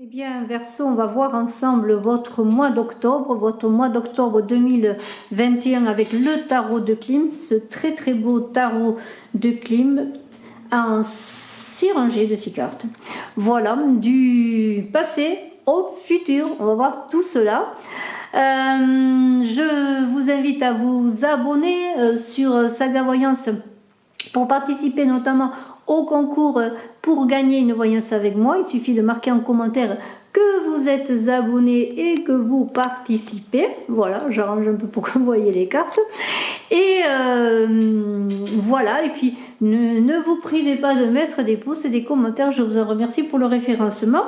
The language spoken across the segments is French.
Eh bien, Verseau, on va voir ensemble votre mois d'octobre 2021 avec le tarot de Clim, ce très très beau tarot de Clim en 6 rangées de 6 cartes. Voilà, du passé au futur, on va voir tout cela. Je vous invite à vous abonner sur Saga Voyance pour participer notamment au concours pour gagner une voyance avec moi. Il suffit de marquer en commentaire que vous êtes abonné et que vous participez. Voilà, j'arrange un peu pour que vous voyez les cartes. Et voilà, et puis ne vous privez pas de mettre des pouces et des commentaires, je vous en remercie pour le référencement.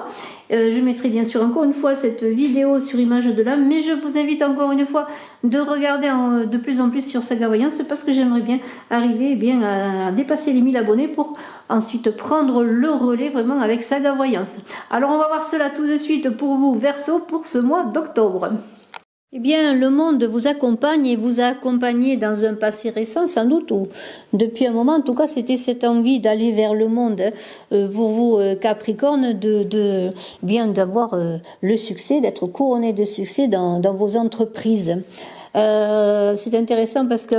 Je mettrai bien sûr encore une fois cette vidéo sur Image de l'âme, mais je vous invite encore une fois de regarder de plus en plus sur Saga Voyance parce que j'aimerais bien arriver à dépasser les 1000 abonnés pour ensuite prendre le relais vraiment avec Saga Voyance. Alors on va voir cela tout de suite pour vous, Verseau, pour ce mois d'octobre. Eh bien, le monde vous accompagne et vous a accompagné dans un passé récent, sans doute, ou depuis un moment. En tout cas, c'était cette envie d'aller vers le monde pour vous, Capricorne, d'avoir le succès, d'être couronné de succès dans vos entreprises. C'est intéressant parce que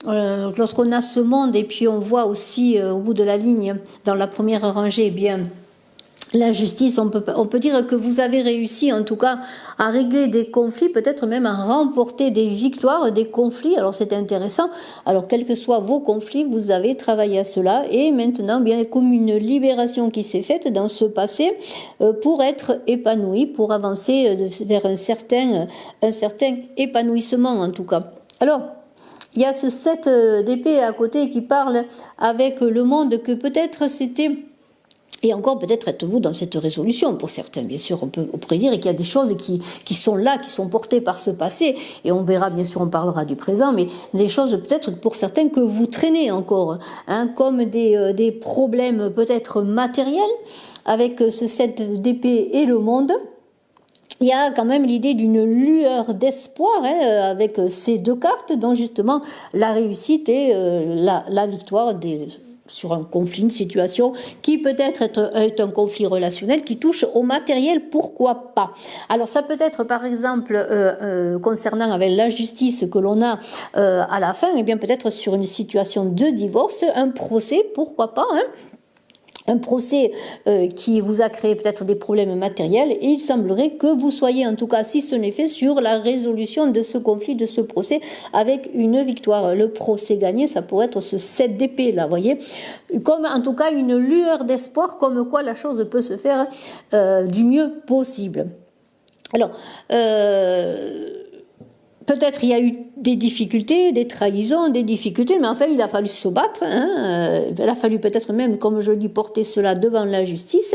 lorsqu'on a ce monde et puis on voit aussi au bout de la ligne, dans la première rangée, eh bien, la justice, on peut dire que vous avez réussi en tout cas à régler des conflits, peut-être même à remporter des victoires, des conflits. Alors c'est intéressant. Alors quels que soient vos conflits, vous avez travaillé à cela et maintenant bien comme une libération qui s'est faite dans ce passé pour être épanoui, pour avancer vers un certain épanouissement en tout cas. Alors il y a ce 7 d'épée à côté qui parle avec le monde que peut-être c'était. Et encore, peut-être êtes-vous dans cette résolution. Pour certains, bien sûr, on peut dire qu'il y a des choses qui sont là, qui sont portées par ce passé. Et on verra, bien sûr, on parlera du présent, mais des choses peut-être pour certains que vous traînez encore, hein, comme des problèmes peut-être matériels, avec ce 7 d'épée et le monde. Il y a quand même l'idée d'une lueur d'espoir avec ces deux cartes, dont justement la réussite et la victoire sur un conflit, une situation qui peut-être est un conflit relationnel qui touche au matériel, pourquoi pas. Alors ça peut être par exemple concernant avec la justice que l'on a à la fin, et bien peut-être sur une situation de divorce, un procès, pourquoi pas, hein. Un procès qui vous a créé peut-être des problèmes matériels et il semblerait que vous soyez en tout cas, si ce n'est fait, sur la résolution de ce conflit, de ce procès avec une victoire. Le procès gagné, ça pourrait être ce 7 d'épée là, vous voyez, comme en tout cas une lueur d'espoir comme quoi la chose peut se faire du mieux possible. Alors, peut-être il y a eu des difficultés, des trahisons, des difficultés, mais enfin il a fallu se battre, hein, il a fallu peut-être même, comme je dis, porter cela devant la justice.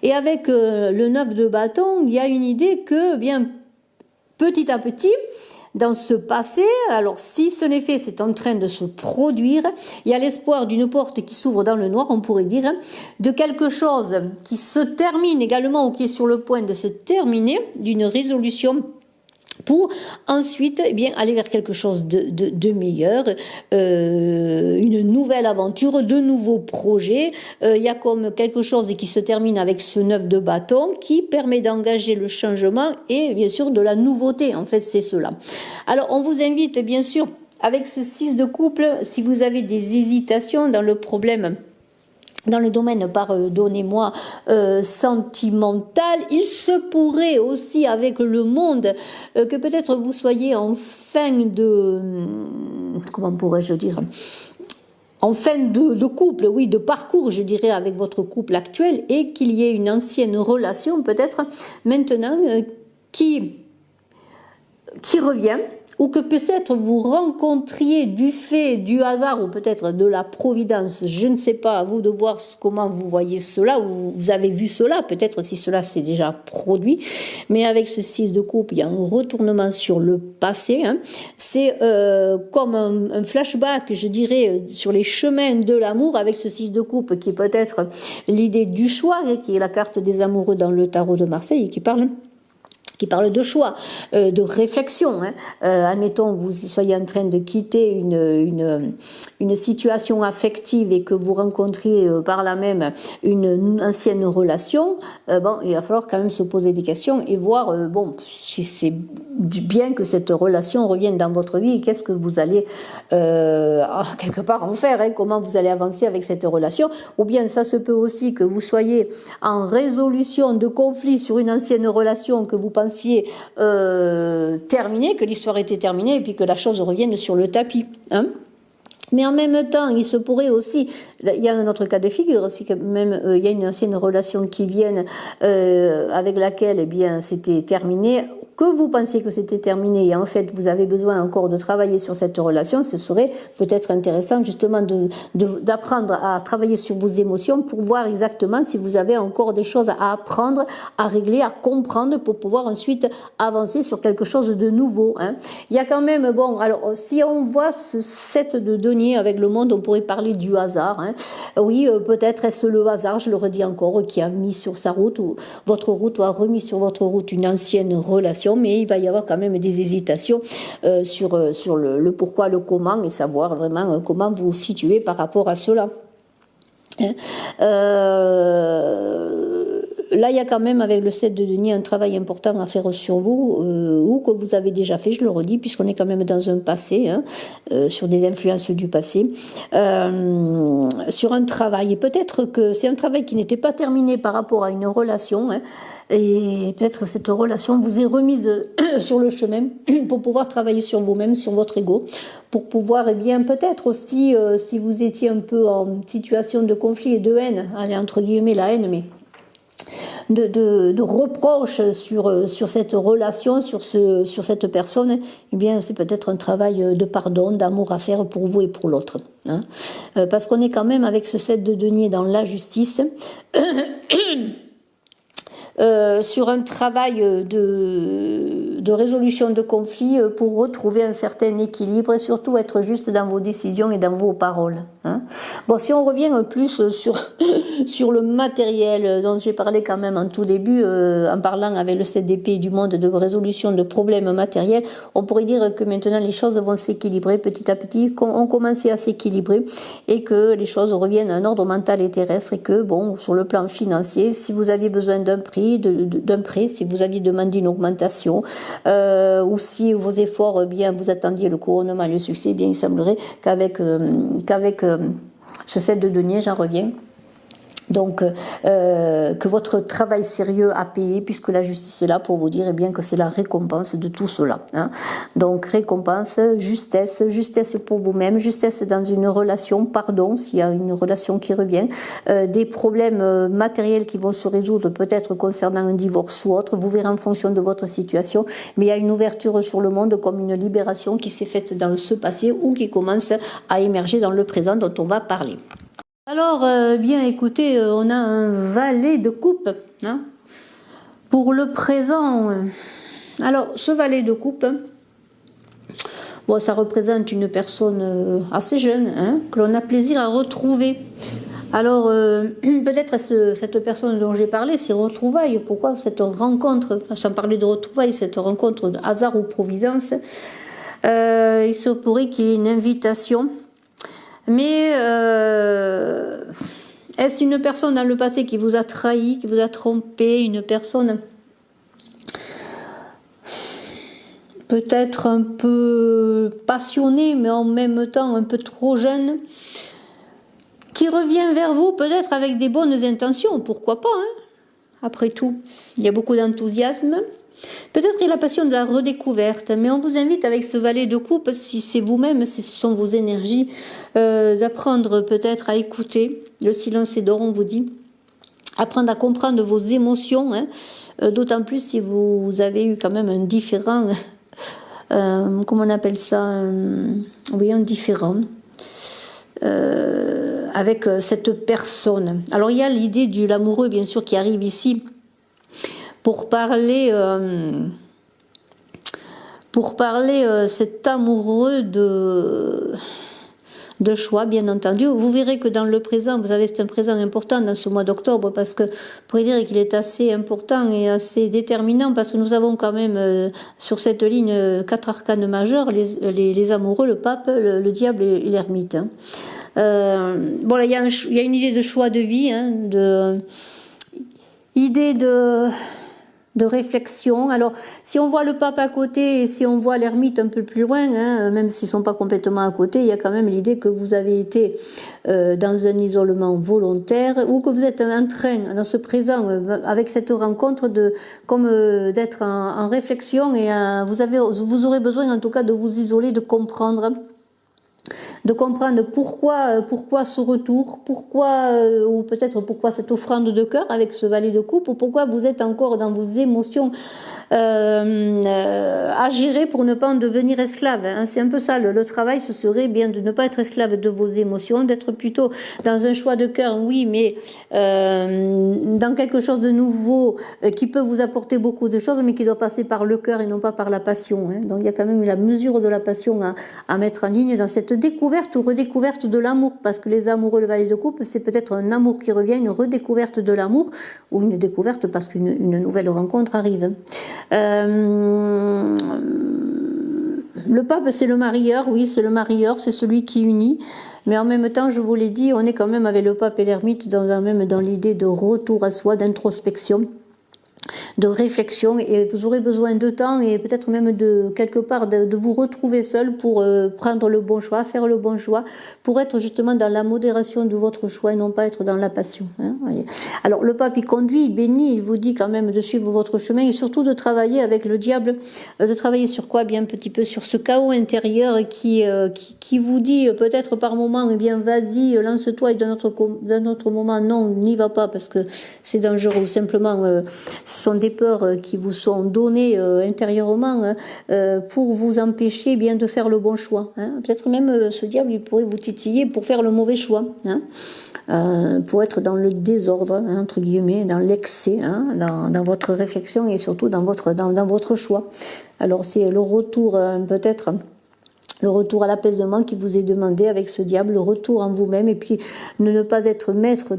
Et avec le 9 de bâton, il y a une idée que, bien, petit à petit, dans ce passé, alors si ce n'est fait, c'est en train de se produire, il y a l'espoir d'une porte qui s'ouvre dans le noir, on pourrait dire, hein, de quelque chose qui se termine également ou qui est sur le point de se terminer, d'une résolution pour ensuite aller vers quelque chose de meilleur, une nouvelle aventure, de nouveaux projets. Il y a comme quelque chose qui se termine avec ce 9 de bâton qui permet d'engager le changement et bien sûr de la nouveauté. En fait, c'est cela. Alors, on vous invite bien sûr avec ce 6 de couple, si vous avez des hésitations dans le problème, dans le domaine, pardonnez-moi, sentimental, il se pourrait aussi avec le monde que peut-être vous soyez en fin de, comment pourrais-je dire, en fin de couple, oui, de parcours, je dirais, avec votre couple actuel et qu'il y ait une ancienne relation peut-être maintenant qui revient, ou que peut-être vous rencontriez du fait du hasard ou peut-être de la providence, je ne sais pas, à vous de voir comment vous voyez cela, ou vous avez vu cela, peut-être si cela s'est déjà produit, mais avec ce 6 de coupe, il y a un retournement sur le passé, hein. C'est comme un flashback, je dirais, sur les chemins de l'amour, avec ce 6 de coupe qui est peut-être l'idée du choix, qui est la carte des amoureux dans le tarot de Marseille, et qui parle qui parle de choix, de réflexion. Hein. Admettons que vous soyez en train de quitter une situation affective et que vous rencontriez par là même une ancienne relation, bon, il va falloir quand même se poser des questions et voir bon, si c'est bien que cette relation revienne dans votre vie et qu'est-ce que vous allez quelque part en faire, hein, comment vous allez avancer avec cette relation. Ou bien ça se peut aussi que vous soyez en résolution de conflits sur une ancienne relation que vous pensiez terminée, que l'histoire était terminée et puis que la chose revienne sur le tapis. Hein. Mais en même temps, il se pourrait aussi, il y a un autre cas de figure, c'est que même il y a une ancienne relation qui vient avec laquelle eh bien c'était terminé, que vous pensiez que c'était terminé et en fait vous avez besoin encore de travailler sur cette relation, ce serait peut-être intéressant justement d'apprendre à travailler sur vos émotions pour voir exactement si vous avez encore des choses à apprendre, à régler, à comprendre pour pouvoir ensuite avancer sur quelque chose de nouveau. Hein. Il y a quand même, bon, alors si on voit ce set de deniers avec le monde, on pourrait parler du hasard. Hein. Oui, peut-être est-ce le hasard, je le redis encore, qui a mis sur sa route ou votre route ou a remis sur votre route une ancienne relation, mais il va y avoir quand même des hésitations sur le pourquoi, le comment et savoir vraiment comment vous vous situez par rapport à cela. Là, il y a quand même avec le 7 de denier un travail important à faire sur vous, ou que vous avez déjà fait, je le redis, puisqu'on est quand même dans un passé, hein, sur des influences du passé, sur un travail. Et peut-être que c'est un travail qui n'était pas terminé par rapport à une relation, hein, et peut-être cette relation vous est remise sur le chemin pour pouvoir travailler sur vous-même, sur votre ego, pour pouvoir, eh bien, peut-être aussi, si vous étiez un peu en situation de conflit et de haine, allez, entre guillemets la haine, mais de reproches sur cette relation, sur cette personne, eh bien, c'est peut-être un travail de pardon, d'amour à faire pour vous et pour l'autre. Hein. Parce qu'on est quand même avec ce 7 de denier dans la justice. Sur un travail de résolution de conflits pour retrouver un certain équilibre et surtout être juste dans vos décisions et dans vos paroles. Hein. Bon, si on revient plus sur le matériel dont j'ai parlé quand même en tout début, en parlant avec le 7 d'épée du monde de résolution de problèmes matériels, on pourrait dire que maintenant les choses vont s'équilibrer petit à petit, ont commencé à s'équilibrer et que les choses reviennent à un ordre mental et terrestre et que, bon, sur le plan financier, si vous aviez besoin d'un prêt, si vous aviez demandé une augmentation, ou si vos efforts, bien, vous attendiez le couronnement et le succès, bien, il semblerait qu'avec ce 7 de denier, j'en reviens. Donc, que votre travail sérieux a payé, puisque la justice est là pour vous dire eh bien, que c'est la récompense de tout cela. Hein. Donc, récompense, justesse pour vous-même, justesse dans une relation, pardon, s'il y a une relation qui revient, des problèmes matériels qui vont se résoudre, peut-être concernant un divorce ou autre, vous verrez en fonction de votre situation, mais il y a une ouverture sur le monde comme une libération qui s'est faite dans ce passé ou qui commence à émerger dans le présent dont on va parler. Alors, bien écoutez, on a un valet de coupe. Hein, pour le présent, alors ce valet de coupe, bon, ça représente une personne assez jeune, hein, que l'on a plaisir à retrouver. Alors, peut-être cette personne dont j'ai parlé, ces retrouvailles, pourquoi cette rencontre, sans parler de retrouvailles, cette rencontre de hasard ou providence, il se pourrait qu'il y ait une invitation. Mais est-ce une personne dans le passé qui vous a trahi, qui vous a trompé, une personne peut-être un peu passionnée, mais en même temps un peu trop jeune, qui revient vers vous peut-être avec des bonnes intentions, pourquoi pas, hein. Après tout, il y a beaucoup d'enthousiasme. Peut-être qu'il y a la passion de la redécouverte, mais on vous invite avec ce valet de coupe, si c'est vous-même, si ce sont vos énergies, d'apprendre peut-être à écouter. Le silence est d'or, on vous dit. Apprendre à comprendre vos émotions, hein, d'autant plus si vous avez eu quand même un différent, comment on appelle ça, oui, un différent. Avec cette personne. Alors il y a l'idée de l'amoureux bien sûr qui arrive ici pour parler cet amoureux de choix, bien entendu. Vous verrez que dans le présent, c'est un présent important dans ce mois d'octobre, parce que vous pourrez dire qu'il est assez important et assez déterminant, parce que nous avons quand même sur cette ligne 4 arcanes majeurs, les amoureux, le pape, le diable et l'ermite. Hein. Bon, là, il y a une idée de choix de vie, hein, idée de réflexion. Alors, si on voit le pape à côté et si on voit l'ermite un peu plus loin, hein, même s'ils ne sont pas complètement à côté, il y a quand même l'idée que vous avez été dans un isolement volontaire ou que vous êtes en train, dans ce présent, avec cette rencontre, d'être en réflexion et vous aurez besoin en tout cas de vous isoler, de comprendre pourquoi ce retour, ou peut-être pourquoi cette offrande de cœur avec ce valet de coupe, ou pourquoi vous êtes encore dans vos émotions à gérer pour ne pas en devenir esclave. Hein. C'est un peu ça, le travail, ce serait bien de ne pas être esclave de vos émotions, d'être plutôt dans un choix de cœur, oui, mais dans quelque chose de nouveau qui peut vous apporter beaucoup de choses, mais qui doit passer par le cœur et non pas par la passion. Hein. Donc il y a quand même la mesure de la passion à mettre en ligne dans cette découverte ou redécouverte de l'amour, parce que les amoureux, le valet de coupe, c'est peut-être un amour qui revient, une redécouverte de l'amour, ou une découverte parce qu'une nouvelle rencontre arrive. Le pape, c'est le marieur, oui, c'est le marieur, c'est celui qui unit, mais en même temps, je vous l'ai dit, on est quand même avec le pape et l'ermite même dans l'idée de retour à soi, d'introspection, de réflexion, et vous aurez besoin de temps et peut-être même quelque part de vous retrouver seul pour prendre le bon choix, faire le bon choix, pour être justement dans la modération de votre choix et non pas être dans la passion. Hein, voyez. Alors le pape, il conduit, il bénit, il vous dit quand même de suivre votre chemin et surtout de travailler avec le diable, de travailler sur quoi? Bien un petit peu sur ce chaos intérieur qui vous dit peut-être par moment, eh bien vas-y, lance-toi, et d'un autre moment, non, n'y va pas parce que c'est dangereux, simplement ce sont des peurs qui vous sont données intérieurement pour vous empêcher bien de faire le bon choix. Hein. Peut-être même ce diable, il pourrait vous titiller pour faire le mauvais choix, hein, pour être dans le désordre, hein, entre guillemets, dans l'excès, hein, dans votre réflexion et surtout dans votre choix. Alors c'est le retour peut-être... Le retour à l'apaisement qui vous est demandé avec ce diable, le retour en vous-même, et puis ne pas être maître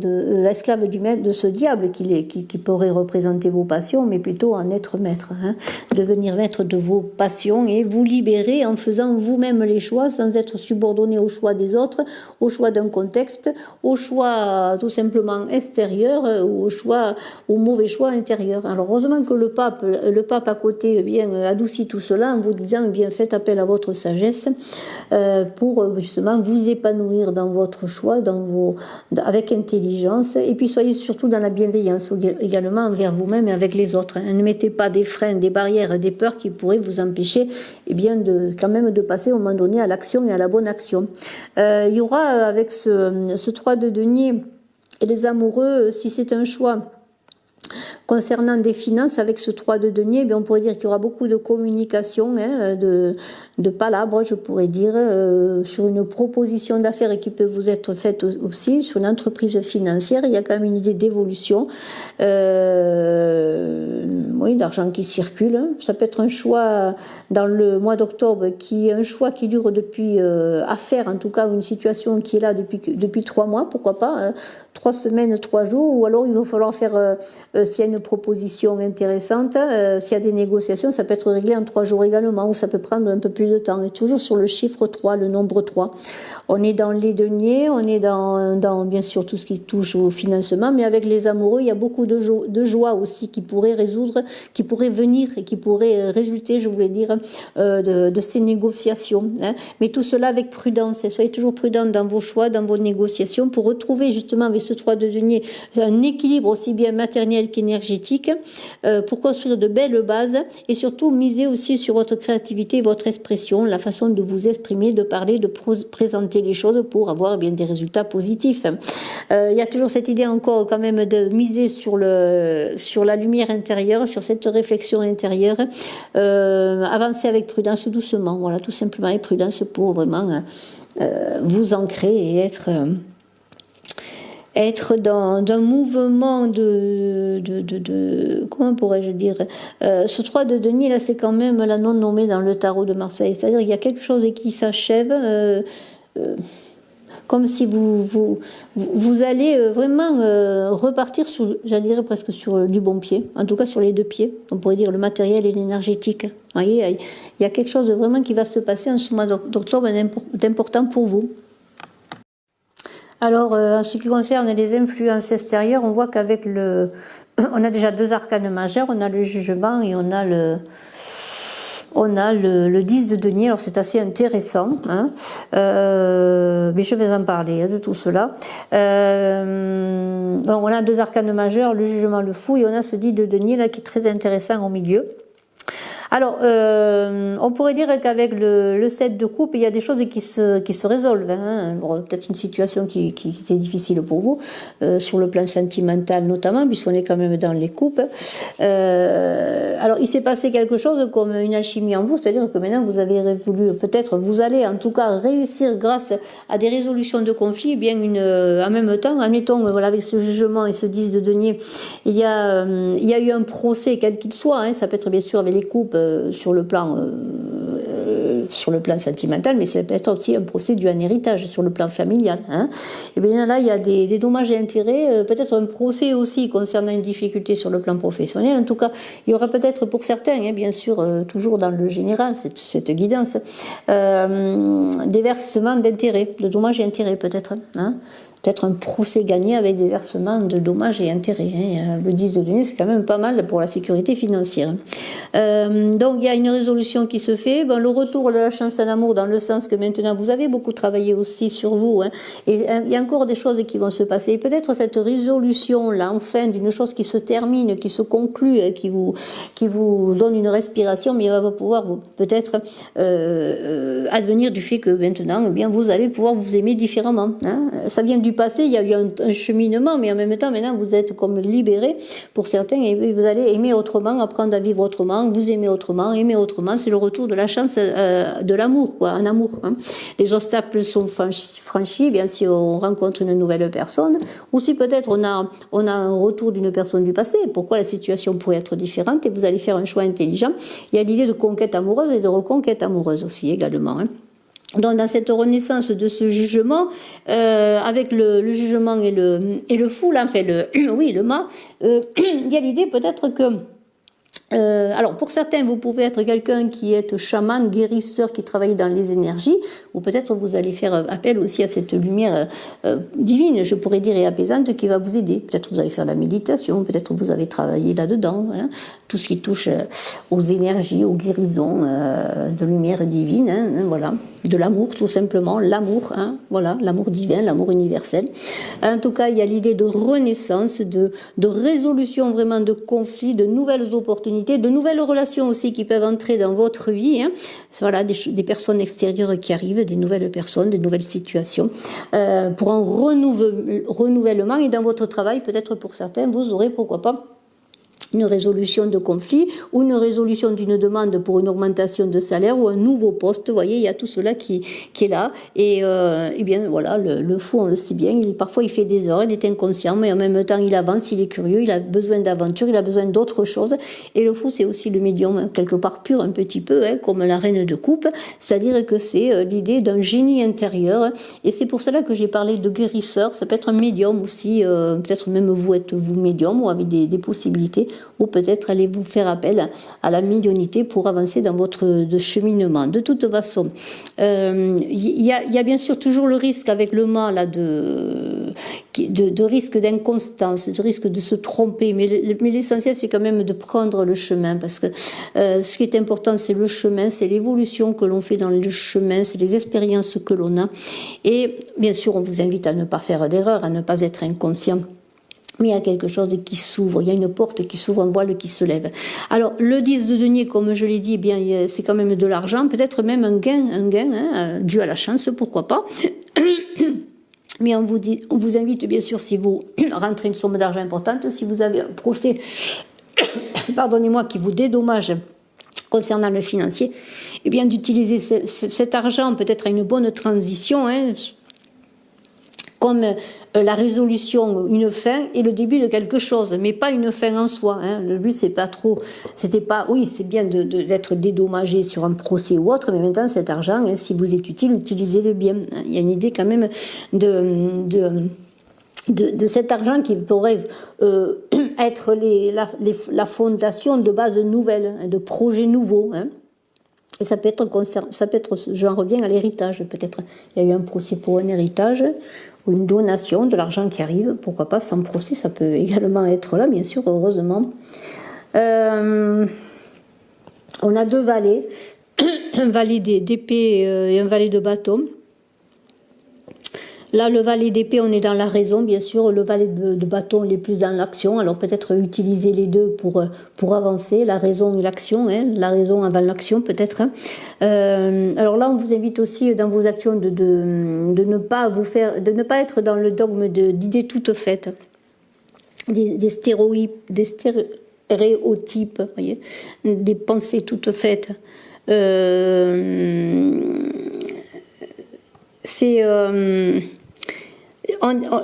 esclave de ce diable qui pourrait représenter vos passions, mais plutôt en être maître, hein, devenir maître de vos passions et vous libérer en faisant vous-même les choix sans être subordonné au choix des autres, au choix d'un contexte, au choix tout simplement extérieur ou au mauvais choix intérieur. Alors heureusement que le pape à côté bien adoucit tout cela en vous disant bien faites appel à votre sagesse pour justement vous épanouir dans votre choix, avec intelligence, et puis soyez surtout dans la bienveillance également envers vous-même et avec les autres. Ne mettez pas des freins, des barrières, des peurs qui pourraient vous empêcher quand même de passer au moment donné à l'action et à la bonne action. Il y aura avec ce 3 de denier et les amoureux, si c'est un choix concernant des finances, avec ce 3 de denier, on pourrait dire qu'il y aura beaucoup de communication, hein, de palabres, je pourrais dire, sur une proposition d'affaires qui peut vous être faite aussi, sur une entreprise financière. Il y a quand même une idée d'évolution, oui, d'argent qui circule. Ça peut être un choix dans le mois d'octobre, un choix qui dure depuis, à faire en tout cas, une situation qui est là depuis 3 mois, pourquoi pas, hein, 3 semaines, 3 jours, ou alors il va falloir faire, s'il y a une proposition intéressante, s'il y a des négociations, ça peut être réglé en 3 jours également, ou ça peut prendre un peu plus de temps. Et toujours sur le chiffre 3, le nombre 3. On est dans les deniers, on est dans bien sûr tout ce qui touche au financement, mais avec les amoureux, il y a beaucoup de joie aussi qui pourrait venir et qui pourrait résulter, je voulais dire, de ces négociations. Hein. Mais tout cela avec prudence. Et soyez toujours prudents dans vos choix, dans vos négociations, pour retrouver justement avec ce 3 de denier un équilibre aussi bien matériel qu'énergétique, pour construire de belles bases et surtout miser aussi sur votre créativité, votre expression, la façon de vous exprimer, de parler, de présenter les choses pour avoir bien des résultats positifs. Il y a toujours cette idée encore quand même de miser sur la lumière intérieure, sur cette réflexion intérieure, avancer avec prudence, doucement, voilà, tout simplement, et prudence pour vraiment vous ancrer et être dans un mouvement comment pourrais-je dire, ce 3 de denier là, c'est quand même la non nommée dans le tarot de Marseille, c'est-à-dire il y a quelque chose qui s'achève, comme si vous allez vraiment repartir sur, j'allais dire presque sur du bon pied, en tout cas sur les deux pieds, on pourrait dire le matériel et l'énergétique. Vous voyez, il y a quelque chose de vraiment qui va se passer en ce mois d'octobre d'important pour vous. Alors, en ce qui concerne les influences extérieures, on voit qu'avec on a déjà deux arcanes majeures, on a le jugement et on a le 10 de denier. Alors c'est assez intéressant, hein, mais je vais en parler de tout cela. Donc on a deux arcanes majeures, le jugement, le fou, et on a ce 10 de denier là qui est très intéressant au milieu. Alors, on pourrait dire qu'avec le 7 de coupe, il y a des choses qui se résolvent. Hein. Bon, peut-être une situation qui était difficile pour vous, sur le plan sentimental notamment, puisqu'on est quand même dans les coupes. Alors, il s'est passé quelque chose comme une alchimie en vous, c'est-à-dire que maintenant, vous avez voulu, peut-être, vous allez en tout cas réussir grâce à des résolutions de conflits, bien en même temps, admettons, voilà, avec ce jugement et ce 10 de denier, il y a eu un procès, quel qu'il soit, hein, ça peut être bien sûr avec les coupes, sur le plan sentimental, mais ça peut être aussi un procès dû à un héritage sur le plan familial. Hein. Et bien là, il y a des dommages et intérêts, peut-être un procès aussi concernant une difficulté sur le plan professionnel. En tout cas, il y aura peut-être pour certains, hein, bien sûr, toujours dans le général, cette guidance, des versements d'intérêts, de dommages et intérêts peut-être. Hein. Peut-être un procès gagné avec des versements de dommages et intérêts. Hein. Le 10 de denier, c'est quand même pas mal pour la sécurité financière. Donc, il y a une résolution qui se fait. Bon, le retour de la chance en amour, dans le sens que maintenant, vous avez beaucoup travaillé aussi sur vous. Hein, et il y a encore des choses qui vont se passer. Peut-être cette résolution-là, enfin, d'une chose qui se termine, qui se conclut, qui vous donne une respiration, mais il va pouvoir peut-être advenir du fait que maintenant, eh bien, vous allez pouvoir vous aimer différemment. Hein. Ça vient du passé, il y a eu un cheminement, mais en même temps, maintenant, vous êtes comme libéré pour certains et vous allez aimer autrement, apprendre à vivre autrement, vous aimer autrement, aimer autrement. C'est le retour de la chance, de l'amour, quoi, un amour. Hein. Les obstacles sont franchis, bien si on rencontre une nouvelle personne, ou si peut-être on a un retour d'une personne du passé, pourquoi la situation pourrait être différente et vous allez faire un choix intelligent. Il y a l'idée de conquête amoureuse et de reconquête amoureuse aussi également. Hein. Donc dans cette renaissance de ce jugement, avec le jugement et le fou, là, enfin le mât, il y a l'idée peut-être que alors pour certains vous pouvez être quelqu'un qui est chaman, guérisseur, qui travaille dans les énergies, ou peut-être vous allez faire appel aussi à cette lumière divine, je pourrais dire, et apaisante qui va vous aider. Peut-être vous allez faire la méditation, peut-être vous avez travaillé là-dedans, hein, tout ce qui touche aux énergies, aux guérisons de lumière divine, hein, voilà, de l'amour tout simplement, l'amour, hein, voilà, l'amour divin, l'amour universel. En tout cas, il y a l'idée de renaissance, de résolution vraiment de conflits, de nouvelles opportunités, de nouvelles relations aussi qui peuvent entrer dans votre vie. Hein. Voilà, des personnes extérieures qui arrivent, des nouvelles personnes, des nouvelles situations, pour un renouvellement. Et dans votre travail, peut-être pour certains, vous aurez pourquoi pas une résolution de conflit ou une résolution d'une demande pour une augmentation de salaire ou un nouveau poste. Vous voyez, il y a tout cela qui est là. Et bien voilà, le fou, on le sait bien, parfois il fait des erreurs, il est inconscient, mais en même temps il avance, il est curieux, il a besoin d'aventure, il a besoin d'autre chose. Et le fou, c'est aussi le médium, hein, quelque part pur, un petit peu, hein, comme la reine de coupe, c'est-à-dire que c'est l'idée d'un génie intérieur. Et c'est pour cela que j'ai parlé de guérisseur. Ça peut être un médium aussi, peut-être même vous êtes vous médium ou avez des possibilités, ou peut-être allez vous faire appel à la médiumnité pour avancer dans votre cheminement. De toute façon, il y a bien sûr toujours le risque avec le mal là, de risque d'inconstance, de risque de se tromper, mais l'essentiel c'est quand même de prendre le chemin, parce que ce qui est important c'est le chemin, c'est l'évolution que l'on fait dans le chemin, c'est les expériences que l'on a, et bien sûr on vous invite à ne pas faire d'erreur, à ne pas être inconscient. Mais il y a quelque chose qui s'ouvre, il y a une porte qui s'ouvre, un voile qui se lève. Alors, le 10 de denier, comme je l'ai dit, eh bien, c'est quand même de l'argent, peut-être même un gain hein, dû à la chance, pourquoi pas. Mais on vous invite, bien sûr, si vous rentrez une somme d'argent importante, si vous avez un procès, pardonnez-moi, qui vous dédommage concernant le financier, eh bien, d'utiliser cet argent peut-être à une bonne transition, hein, comme la résolution, une fin et le début de quelque chose, mais pas une fin en soi. Hein. Le but, c'est pas trop, c'était pas, oui, c'est bien d'être dédommagé sur un procès ou autre, mais maintenant cet argent, hein, si vous est utile, utilisez-le bien. Il y a une idée quand même de cet argent qui pourrait être la fondation de bases nouvelles, hein, de projets nouveaux. Hein. Et ça peut être, j'en reviens à l'héritage, peut-être. Il y a eu un procès pour un héritage, ou une donation, de l'argent qui arrive, pourquoi pas, sans procès, ça peut également être là, bien sûr, heureusement. On a 2 valets, un valet d'épée et un valet de bâton. Là, le valet d'épée, on est dans la raison, bien sûr. Le valet de bâton, il est plus dans l'action. Alors peut-être utiliser les deux pour avancer, la raison et l'action. Hein, la raison avant l'action, peut-être. Hein. Alors là, on vous invite aussi dans vos actions de ne pas être dans le dogme d'idées toutes faites, des stéréotypes, voyez, des pensées toutes faites.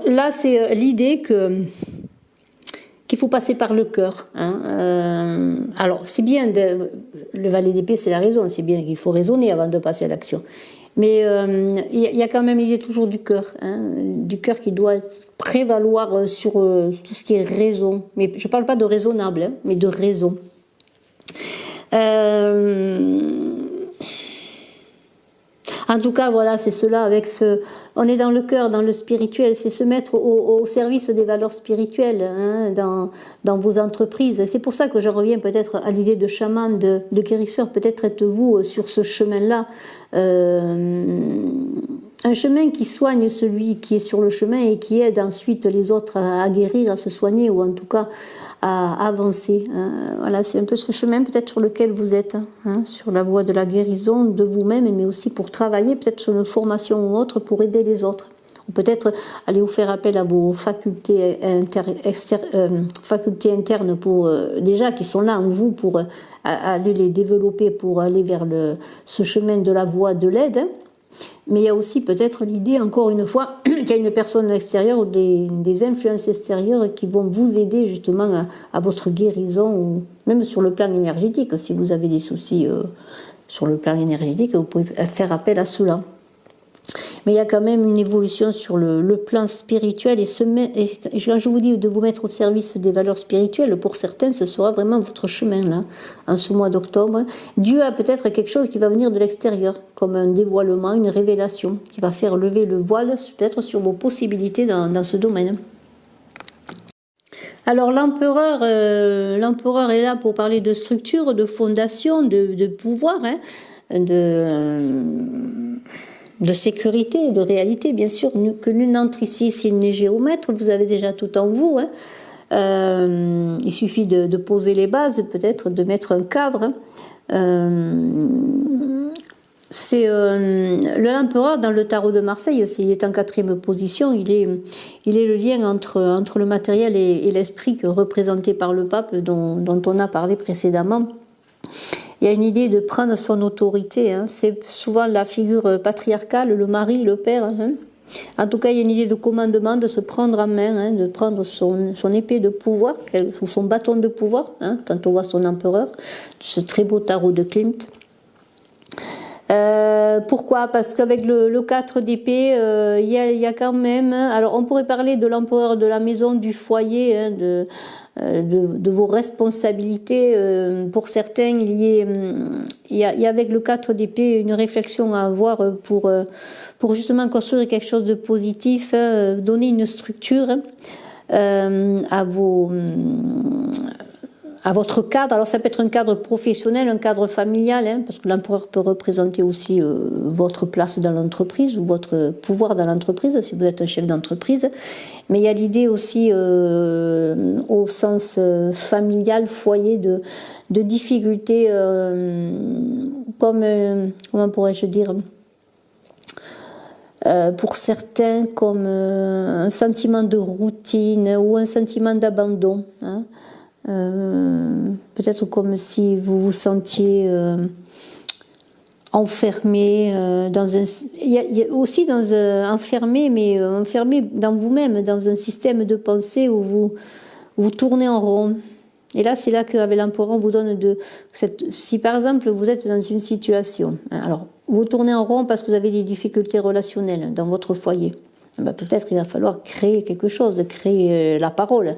Là, c'est l'idée qu'il faut passer par le cœur. Hein. Alors, c'est bien, le valet d'épée, c'est la raison, c'est bien qu'il faut raisonner avant de passer à l'action. Mais il y a quand même l'idée toujours du cœur, hein, du cœur qui doit prévaloir sur tout ce qui est raison. Mais je ne parle pas de raisonnable, hein, mais de raison. En tout cas, voilà, c'est cela avec on est dans le cœur, dans le spirituel, c'est se mettre au service des valeurs spirituelles, hein, dans vos entreprises. C'est pour ça que je reviens peut-être à l'idée de chaman, de guérisseur. Peut-être êtes-vous sur ce chemin-là, un chemin qui soigne celui qui est sur le chemin et qui aide ensuite les autres à guérir, à se soigner ou en tout cas à avancer. Voilà, c'est un peu ce chemin peut-être sur lequel vous êtes, hein, sur la voie de la guérison de vous-même, mais aussi pour travailler peut-être sur une formation ou autre pour aider les autres. Ou peut-être aller vous faire appel à vos facultés, facultés internes pour, déjà qui sont là en vous pour aller les développer, pour aller vers ce chemin de la voie de l'aide. Mais il y a aussi peut-être l'idée, encore une fois, qu'il y a une personne extérieure ou des influences extérieures qui vont vous aider justement à votre guérison, ou même sur le plan énergétique. Si vous avez des soucis sur le plan énergétique, vous pouvez faire appel à cela. Mais il y a quand même une évolution sur le plan spirituel. Et je vous dis de vous mettre au service des valeurs spirituelles, pour certains, ce sera vraiment votre chemin, là, en ce mois d'octobre. Dieu a peut-être quelque chose qui va venir de l'extérieur, comme un dévoilement, une révélation, qui va faire lever le voile, peut-être sur vos possibilités dans ce domaine. Alors l'empereur est là pour parler de structure, de fondation, de pouvoir, hein, de sécurité, de réalité, bien sûr, que nul n'entre ici s'il n'est géomètre. Vous avez déjà tout en vous. Hein. Il suffit de poser les bases, peut-être de mettre un cadre. C'est l'empereur dans le tarot de Marseille, il est en 4e position, il est le lien entre le matériel et l'esprit représenté par le pape dont on a parlé précédemment. Il y a une idée de prendre son autorité, hein. C'est souvent la figure patriarcale, le mari, le père. Hein. En tout cas, il y a une idée de commandement, de se prendre en main, hein, de prendre son épée de pouvoir, ou son bâton de pouvoir, hein, quand on voit son empereur, ce très beau tarot de Klimt. Pourquoi ? Parce qu'avec le 4 d'épée, il y a quand même... Alors, on pourrait parler de l'empereur de la maison, du foyer, hein, de vos responsabilités. Pour certains, il y a avec le 4 d'épée une réflexion à avoir pour justement construire quelque chose de positif, donner une structure à votre cadre. Alors ça peut être un cadre professionnel, un cadre familial, hein, parce que l'empereur peut représenter aussi votre place dans l'entreprise ou votre pouvoir dans l'entreprise, si vous êtes un chef d'entreprise. Mais il y a l'idée aussi au sens familial, foyer, de difficultés, comment pourrais-je dire, pour certains comme un sentiment de routine ou un sentiment d'abandon, hein. Peut-être comme si vous vous sentiez enfermé dans un... Il y a aussi dans enfermé, mais enfermé dans vous-même, dans un système de pensée où vous tournez en rond. Et là, c'est là qu'avec l'empereur, on vous donne si par exemple, vous êtes dans une situation, hein, alors, vous tournez en rond parce que vous avez des difficultés relationnelles dans votre foyer, ben, peut-être il va falloir créer quelque chose, créer la parole,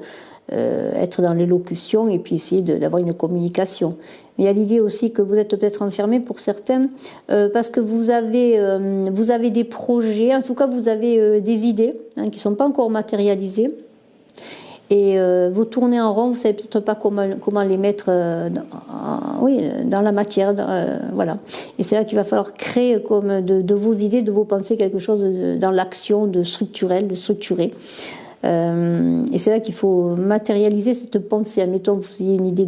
être dans l'élocution et puis essayer d'avoir une communication. Mais il y a l'idée aussi que vous êtes peut-être enfermé pour certains parce que vous avez des projets, en tout cas vous avez des idées hein, qui ne sont pas encore matérialisées. Et vous tournez en rond, vous ne savez peut-être pas comment les mettre dans la matière. Voilà. Et c'est là qu'il va falloir créer comme de vos idées, de vos pensées, quelque chose dans l'action, de structurel, de structuré. Et c'est là qu'il faut matérialiser cette pensée. Admettons que vous ayez une idée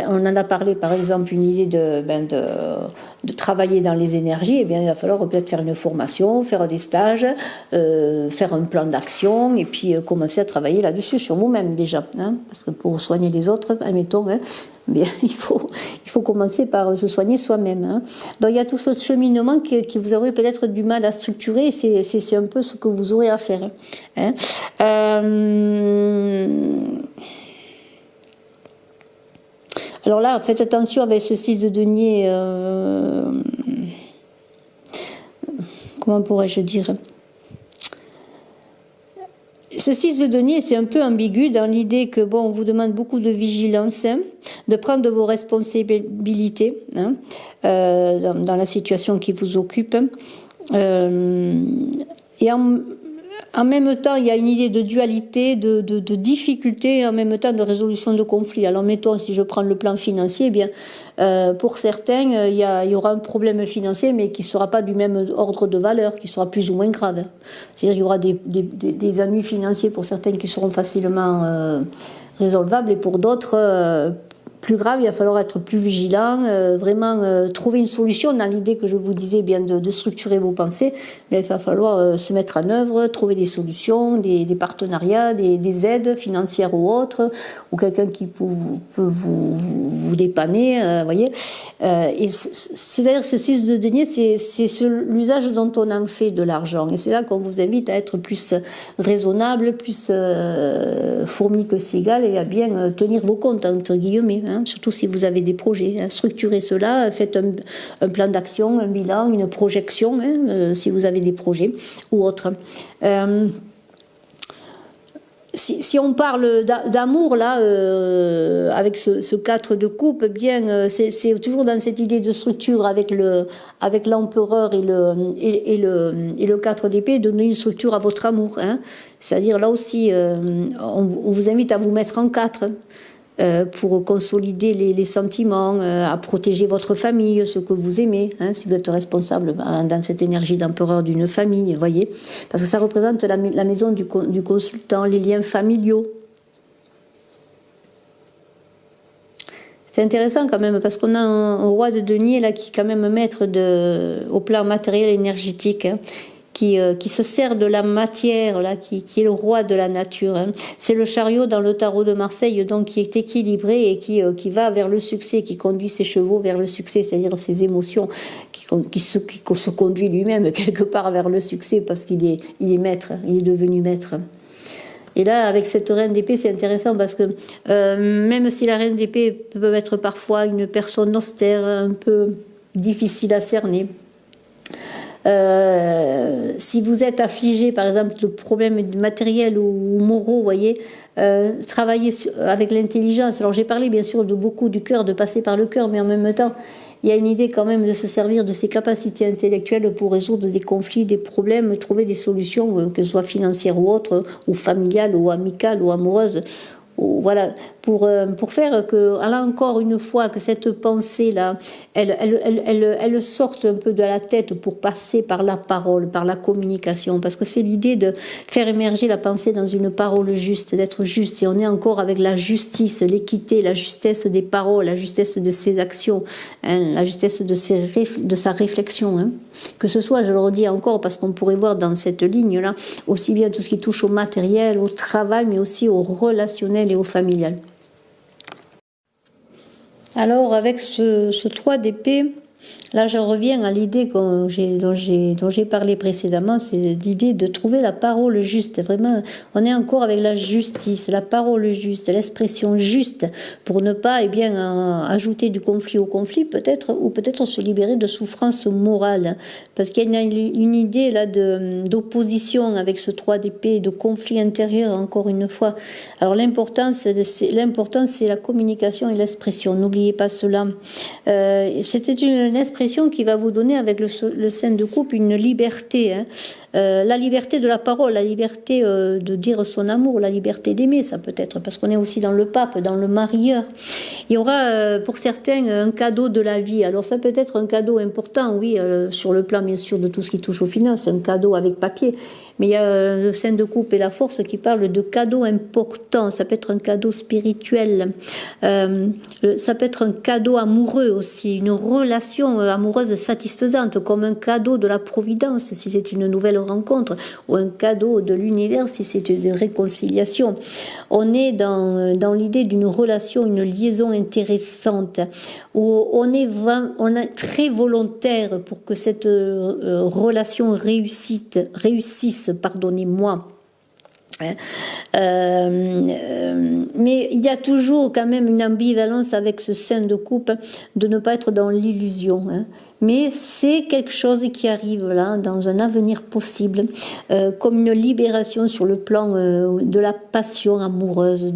on en a parlé par exemple, une idée de travailler dans les énergies, et bien il va falloir peut-être faire une formation, faire des stages, faire un plan d'action et puis commencer à travailler là-dessus sur vous-même déjà. Hein, parce que pour soigner les autres, admettons, hein, bien, il faut commencer par se soigner soi-même. Hein. Donc il y a tout ce cheminement qui vous aurez peut-être du mal à structurer, et c'est un peu ce que vous aurez à faire. Hein. Alors là, faites attention avec ce 6 de denier. Comment pourrais-je dire ? Ce 6 de denier, c'est un peu ambigu dans l'idée que, bon, on vous demande beaucoup de vigilance, hein, de prendre vos responsabilités hein, dans la situation qui vous occupe. Et en même temps, il y a une idée de dualité, de difficulté, et en même temps de résolution de conflits. Alors, mettons, si je prends le plan financier, eh bien, pour certains, il y aura un problème financier, mais qui ne sera pas du même ordre de valeur, qui sera plus ou moins grave. C'est-à-dire qu'il y aura des ennuis financiers pour certains qui seront facilement résolvables, et pour d'autres, plus grave, il va falloir être plus vigilant, vraiment trouver une solution dans l'idée que je vous disais bien de structurer vos pensées, mais il va falloir se mettre en œuvre, trouver des solutions, des partenariats, des aides financières ou autres, ou quelqu'un qui peut vous dépanner, voyez. Et c'est-à-dire que ce 6 de denier, c'est l'usage dont on en fait de l'argent, et c'est là qu'on vous invite à être plus raisonnable, plus fourmi que cigale, et à bien tenir vos comptes, entre guillemets, hein. Surtout si vous avez des projets. Hein. Structurez cela, faites un plan d'action, un bilan, une projection, hein, si vous avez des projets ou autres. Si on parle d'amour, là, avec ce 4 de coupe, bien, c'est toujours dans cette idée de structure avec l'empereur et le 4 d'épée, donner une structure à votre amour. Hein. C'est-à-dire, là aussi, on vous invite à vous mettre en 4. Pour consolider les sentiments, à protéger votre famille, ce que vous aimez, hein, si vous êtes responsable dans cette énergie d'empereur d'une famille, vous voyez, parce que ça représente la maison du consultant, les liens familiaux. C'est intéressant quand même, parce qu'on a un roi de denier là, qui est quand même maître au plan matériel et énergétique, hein, qui se sert de la matière, là, qui est le roi de la nature. Hein. C'est le chariot dans le tarot de Marseille, donc qui est équilibré et qui va vers le succès, qui conduit ses chevaux vers le succès, c'est-à-dire ses émotions, qui se conduit lui-même quelque part vers le succès, parce qu'il est maître, il est devenu maître. Et là, avec cette reine d'épée, c'est intéressant parce que même si la reine d'épée peut être parfois une personne austère, un peu difficile à cerner, si vous êtes affligé par exemple de problèmes matériels ou moraux, vous voyez, travaillez avec l'intelligence. Alors j'ai parlé bien sûr de beaucoup du cœur, de passer par le cœur, mais en même temps il y a une idée quand même de se servir de ses capacités intellectuelles pour résoudre des conflits, des problèmes, trouver des solutions, que ce soit financières ou autres, ou familiales ou amicales ou amoureuses. Voilà, pour faire que, là encore une fois, que cette pensée-là, elle sorte un peu de la tête pour passer par la parole, par la communication, parce que c'est l'idée de faire émerger la pensée dans une parole juste, d'être juste, et on est encore avec la justice, l'équité, la justesse des paroles, la justesse de ses actions, hein, la justesse de sa réflexion, hein. Que ce soit, je le redis encore, parce qu'on pourrait voir dans cette ligne-là, aussi bien tout ce qui touche au matériel, au travail, mais aussi au relationnel et au familial. Alors, avec ce 3 d'épée, Là, je reviens à l'idée dont j'ai parlé précédemment, c'est l'idée de trouver la parole juste. Vraiment, on est encore avec la justice, la parole juste, l'expression juste, pour ne pas ajouter du conflit au conflit, peut-être, ou peut-être se libérer de souffrances morales. Parce qu'il y a une idée là d'opposition avec ce 3 d'épée, de conflit intérieur, encore une fois. Alors l'important, c'est la communication et l'expression. N'oubliez pas cela. C'était une expression qui va vous donner avec le sein de couple une liberté, hein. La liberté de la parole, la liberté de dire son amour, la liberté d'aimer, ça peut être, parce qu'on est aussi dans le pape, dans le marieur. Il y aura pour certains un cadeau de la vie. Alors ça peut être un cadeau important, oui, sur le plan bien sûr de tout ce qui touche aux finances, un cadeau avec papier. Mais il y a le sein de couple et la force qui parle de cadeaux importants. Ça peut être un cadeau spirituel, ça peut être un cadeau amoureux aussi, une relation amoureuse satisfaisante, comme un cadeau de la providence si c'est une nouvelle rencontre, ou un cadeau de l'univers si c'est une réconciliation. On est dans l'idée d'une relation, une liaison intéressante, où on est très volontaire pour que cette relation réussisse, pardonnez-moi. Mais il y a toujours quand même une ambivalence avec ce sein de couple de ne pas être dans l'illusion, hein. Mais c'est quelque chose qui arrive là dans un avenir possible, comme une libération sur le plan de la passion amoureuse,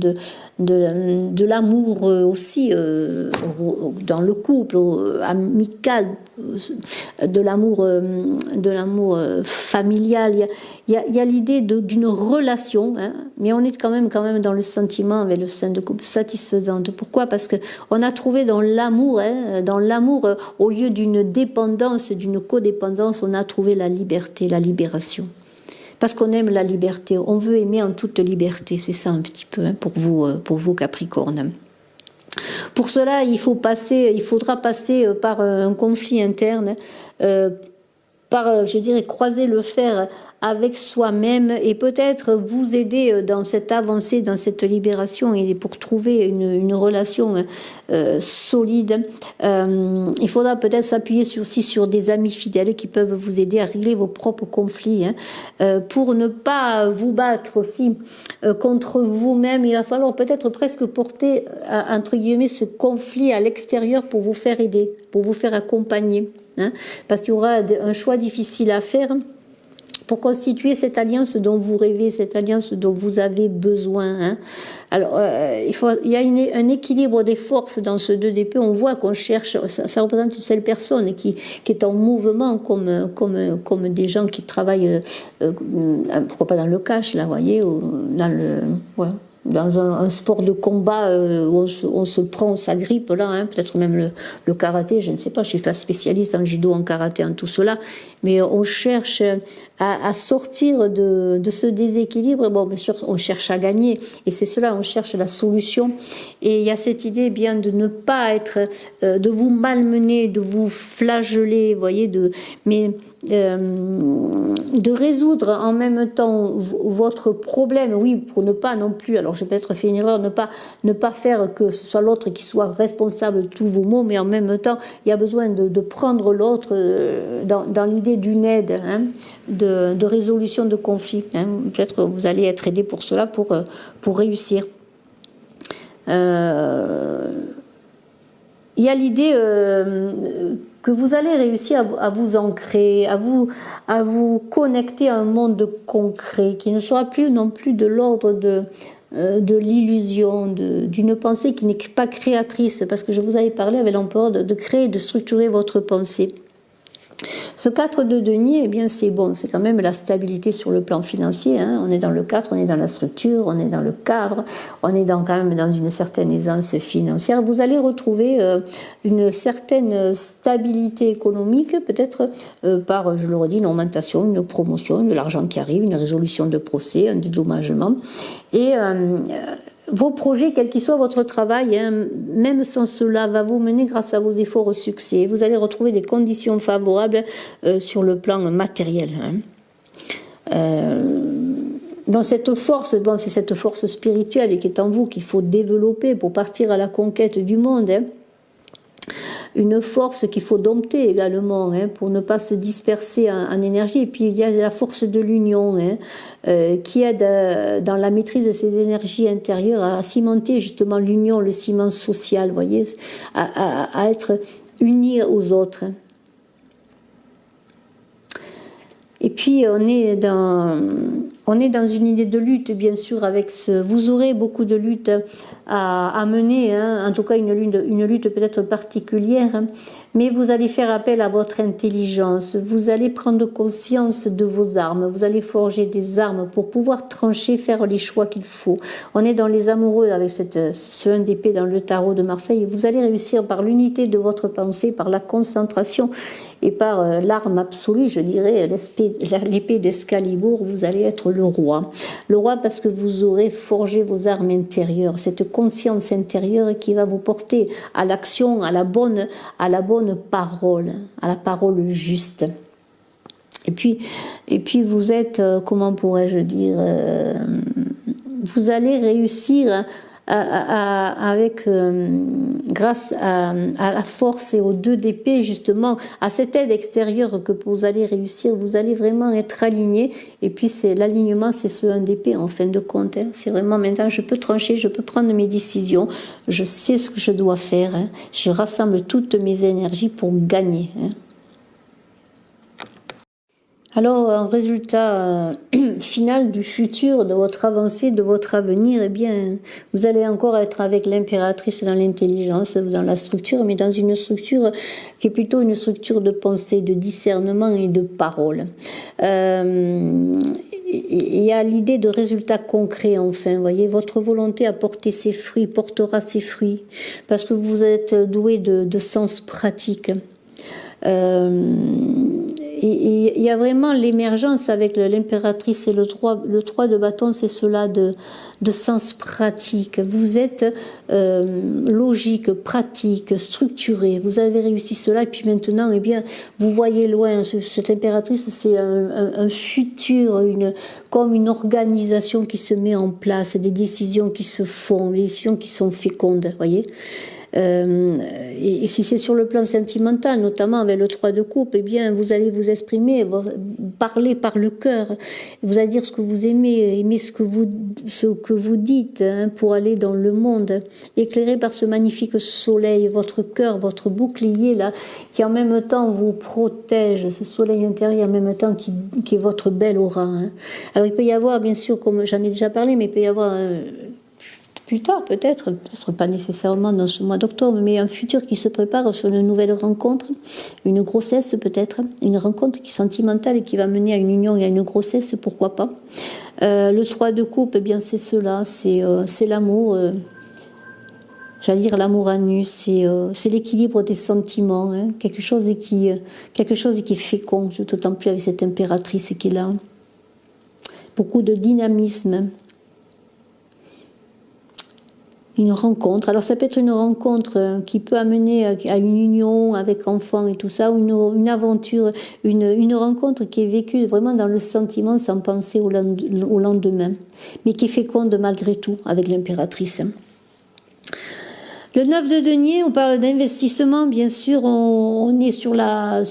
de l'amour aussi dans le couple amical, de l'amour familial. Il y a l'idée d'une relation, hein, mais on est quand même dans le sentiment avec le sein de couple satisfaisante. Pourquoi? Parce que on a trouvé dans l'amour, hein, au lieu d'une dépendance, d'une codépendance, on a trouvé la liberté, la libération. Parce qu'on aime la liberté, on veut aimer en toute liberté, c'est ça un petit peu, hein, pour vous Capricorne. Pour cela, il faudra passer par un conflit interne, je dirais, croiser le fer avec soi-même et peut-être vous aider dans cette avancée, dans cette libération et pour trouver une relation solide. Il faudra peut-être s'appuyer aussi sur des amis fidèles qui peuvent vous aider à régler vos propres conflits, hein, pour ne pas vous battre aussi contre vous-même. Il va falloir peut-être presque porter, entre guillemets, ce conflit à l'extérieur pour vous faire aider, pour vous faire accompagner. Hein, parce qu'il y aura un choix difficile à faire pour constituer cette alliance dont vous rêvez, cette alliance dont vous avez besoin. Hein. Alors, il y a un équilibre des forces dans ce 2 d'épée. On voit qu'on cherche, ça représente une seule personne qui est en mouvement, comme des gens qui travaillent, pourquoi pas dans le cash, là, vous voyez, ou dans le... Ouais. Dans un sport de combat où on se prend, on s'agrippe là, hein, peut-être même le karaté, je ne sais pas, je suis pas spécialiste en judo, en karaté, en tout cela, mais on cherche à sortir de ce déséquilibre. Bon, bien sûr, on cherche à gagner, et c'est cela, on cherche la solution, et il y a cette idée bien de ne pas être, de vous malmener, de vous flageller, vous voyez, mais de résoudre en même temps votre problème, oui, pour ne pas non plus, alors j'ai peut-être fait une erreur, ne pas faire que ce soit l'autre qui soit responsable de tous vos maux, mais en même temps, il y a besoin de prendre l'autre dans l'idée d'une aide, hein, de résolution de conflits. Hein. Peut-être vous allez être aidé pour cela, pour réussir. Il y a l'idée que vous allez réussir à vous ancrer, à vous connecter à un monde concret qui ne sera plus non plus de l'ordre de l'illusion, d'une pensée qui n'est pas créatrice, parce que je vous avais parlé avec l'empereur de créer, de structurer votre pensée. Ce 4 de denier, eh bien c'est bon, c'est quand même la stabilité sur le plan financier, hein. On est dans le 4, on est dans la structure, on est dans le cadre, on est quand même dans une certaine aisance financière. Vous allez retrouver une certaine stabilité économique, peut-être par, je le redis, une augmentation, une promotion, de l'argent qui arrive, une résolution de procès, un dédommagement. Et vos projets, quel qu'il soit votre travail, hein, même sans cela, va vous mener grâce à vos efforts au succès. Vous allez retrouver des conditions favorables sur le plan matériel. Hein. Dans cette force, bon, c'est cette force spirituelle qui est en vous qu'il faut développer pour partir à la conquête du monde. Hein. une force qu'il faut dompter également, hein, pour ne pas se disperser en énergie. Et puis il y a la force de l'union, hein, qui aide dans la maîtrise de ces énergies intérieures à cimenter justement l'union, le ciment social, vous voyez, à être unis aux autres. Et puis on est dans une idée de lutte, bien sûr, avec vous aurez beaucoup de luttes à mener, hein, en tout cas une lutte peut-être particulière, hein, mais vous allez faire appel à votre intelligence, vous allez prendre conscience de vos armes, vous allez forger des armes pour pouvoir trancher, faire les choix qu'il faut. On est dans les amoureux avec ce 1 d'épée dans le tarot de Marseille, vous allez réussir par l'unité de votre pensée, par la concentration et par l'arme absolue, je dirais, l'épée d'Excalibur, vous allez être le roi. Le roi parce que vous aurez forgé vos armes intérieures, cette conscience intérieure qui va vous porter à l'action, à la bonne parole, à la parole juste. Et puis vous êtes, comment pourrais-je dire, vous allez réussir grâce à la force et aux 2 d'épée, justement, à cette aide extérieure que vous allez réussir, vous allez vraiment être aligné. Et puis l'alignement, c'est ce 1 d'épée en fin de compte. Hein. C'est vraiment maintenant, je peux trancher, je peux prendre mes décisions, je sais ce que je dois faire. Hein. Je rassemble toutes mes énergies pour gagner. Hein. Alors, un résultat final du futur, de votre avancée, de votre avenir, eh bien, vous allez encore être avec l'impératrice dans l'intelligence, dans la structure, mais dans une structure qui est plutôt une structure de pensée, de discernement et de parole. Il y a l'idée de résultats concrets, enfin, vous voyez, votre volonté à porter ses fruits, portera ses fruits, parce que vous êtes doué de sens pratique. Et il y a vraiment l'émergence avec l'impératrice et le 3 de bâton, c'est cela de sens pratique. Vous êtes logique, pratique, structuré. Vous avez réussi cela et puis maintenant, eh bien, vous voyez loin. Cette impératrice, c'est un futur, comme une organisation qui se met en place, des décisions qui se font, des décisions qui sont fécondes, voyez. Et si c'est sur le plan sentimental, notamment avec le 3 de coupe, eh bien, vous allez vous exprimer, parler par le cœur. Vous allez dire ce que vous aimez, aimer ce que vous dites, hein, pour aller dans le monde, éclairé par ce magnifique soleil, votre cœur, votre bouclier là, qui en même temps vous protège, ce soleil intérieur en même temps qui est votre belle aura. Hein. Alors il peut y avoir, bien sûr, comme j'en ai déjà parlé, mais il peut y avoir plus tard peut-être pas nécessairement dans ce mois d'octobre, mais un futur qui se prépare sur une nouvelle rencontre, une grossesse peut-être, une rencontre qui est sentimentale et qui va mener à une union et à une grossesse, pourquoi pas. Le 3 de coupe, eh bien c'est cela, c'est l'amour, j'allais dire l'amour à nu, c'est l'équilibre des sentiments, hein, quelque chose qui est fécond, d'autant plus avec cette impératrice qui est là. Beaucoup de dynamisme. Une rencontre. Alors ça peut être une rencontre qui peut amener à une union avec enfants et tout ça, ou une aventure, une rencontre qui est vécue vraiment dans le sentiment sans penser au lendemain, mais qui est féconde malgré tout avec l'impératrice. Le 9 de denier, on parle d'investissement, bien sûr, on est sur la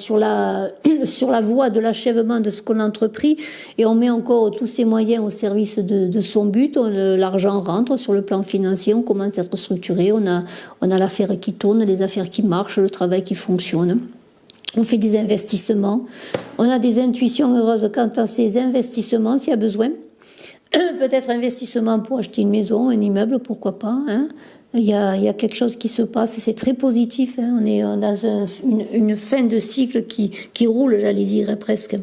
voie de l'achèvement de ce qu'on a entrepris et on met encore tous ses moyens au service de son but. L'argent rentre sur le plan financier, on commence à être structuré, on a l'affaire qui tourne, les affaires qui marchent, le travail qui fonctionne. On fait des investissements, on a des intuitions heureuses quant à ces investissements s'il y a besoin. Peut-être investissement pour acheter une maison, un immeuble, pourquoi pas, hein. Il y a quelque chose qui se passe et c'est très positif. Hein. On est dans une fin de cycle qui roule, j'allais dire, presque.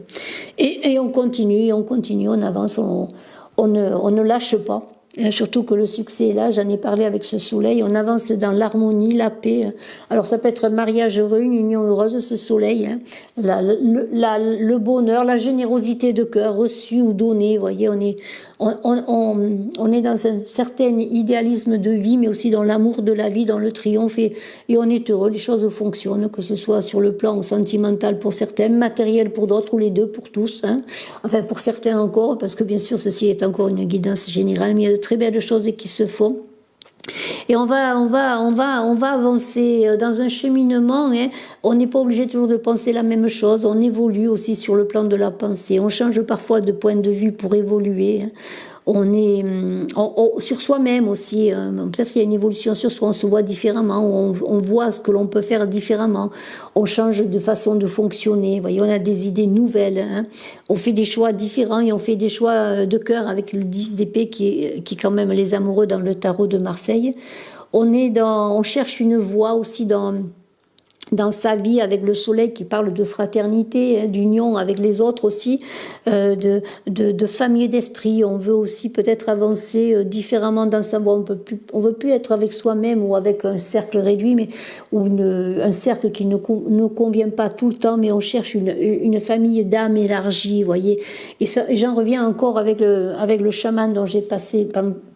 Et on continue, on avance, on ne lâche pas. Et surtout que le succès est là, j'en ai parlé avec ce soleil, on avance dans l'harmonie, la paix. Alors ça peut être un mariage heureux, une union heureuse, ce soleil, hein. Le bonheur, la générosité de cœur, reçue ou donnée, vous voyez, on est dans un certain idéalisme de vie, mais aussi dans l'amour de la vie, dans le triomphe, et on est heureux, les choses fonctionnent, que ce soit sur le plan sentimental pour certains, matériel pour d'autres, ou les deux pour tous, hein. Enfin pour certains encore, parce que bien sûr ceci est encore une guidance générale, mais il y a de très belles choses qui se font. Et on va avancer dans un cheminement. Hein. On n'est pas obligé toujours de penser la même chose. On évolue aussi sur le plan de la pensée. On change parfois de point de vue pour évoluer. Hein. On est sur soi-même aussi. Peut-être qu'il y a une évolution sur soi. On se voit différemment. On voit ce que l'on peut faire différemment. On change de façon de fonctionner. Vous voyez, on a des idées nouvelles. Hein. On fait des choix différents et on fait des choix de cœur avec le 10 d'épée qui est quand même les amoureux dans le tarot de Marseille. On cherche une voie aussi dans sa vie avec le soleil qui parle de fraternité, hein, d'union avec les autres aussi, de famille d'esprit. On veut aussi peut-être avancer différemment dans sa voie. On veut plus être avec soi-même ou avec un cercle réduit, mais ou un cercle qui ne convient pas tout le temps, mais on cherche une famille d'âme élargie, voyez. Et ça, j'en reviens encore avec le chaman dont j'ai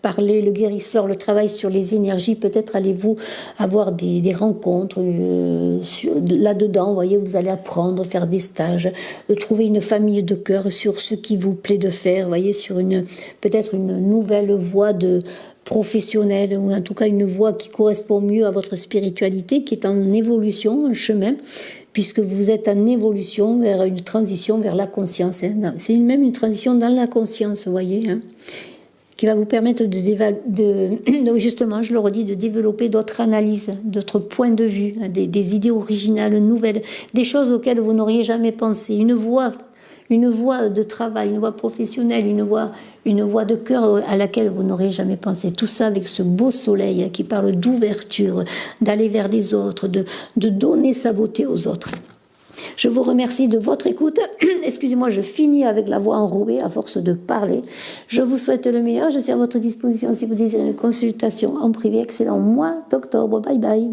parlé, le guérisseur, le travail sur les énergies. Peut-être allez-vous avoir des rencontres là-dedans, vous voyez, vous allez apprendre, faire des stages, trouver une famille de cœur sur ce qui vous plaît de faire, vous voyez, sur peut-être une nouvelle voie de professionnelle, ou en tout cas une voie qui correspond mieux à votre spiritualité, qui est en évolution, un chemin, puisque vous êtes en évolution vers une transition vers la conscience. Hein. C'est même une transition dans la conscience, vous voyez, hein, qui va vous permettre justement, je le redis, de développer d'autres analyses, d'autres points de vue, des idées originales, nouvelles, des choses auxquelles vous n'auriez jamais pensé, une voie de travail, une voie professionnelle, une voie de cœur à laquelle vous n'auriez jamais pensé. Tout ça avec ce beau soleil qui parle d'ouverture, d'aller vers les autres, de donner sa beauté aux autres. Je vous remercie de votre écoute. Excusez-moi, je finis avec la voix enrouée à force de parler. Je vous souhaite le meilleur. Je suis à votre disposition si vous désirez une consultation en privé. Excellent mois d'octobre. Bye bye.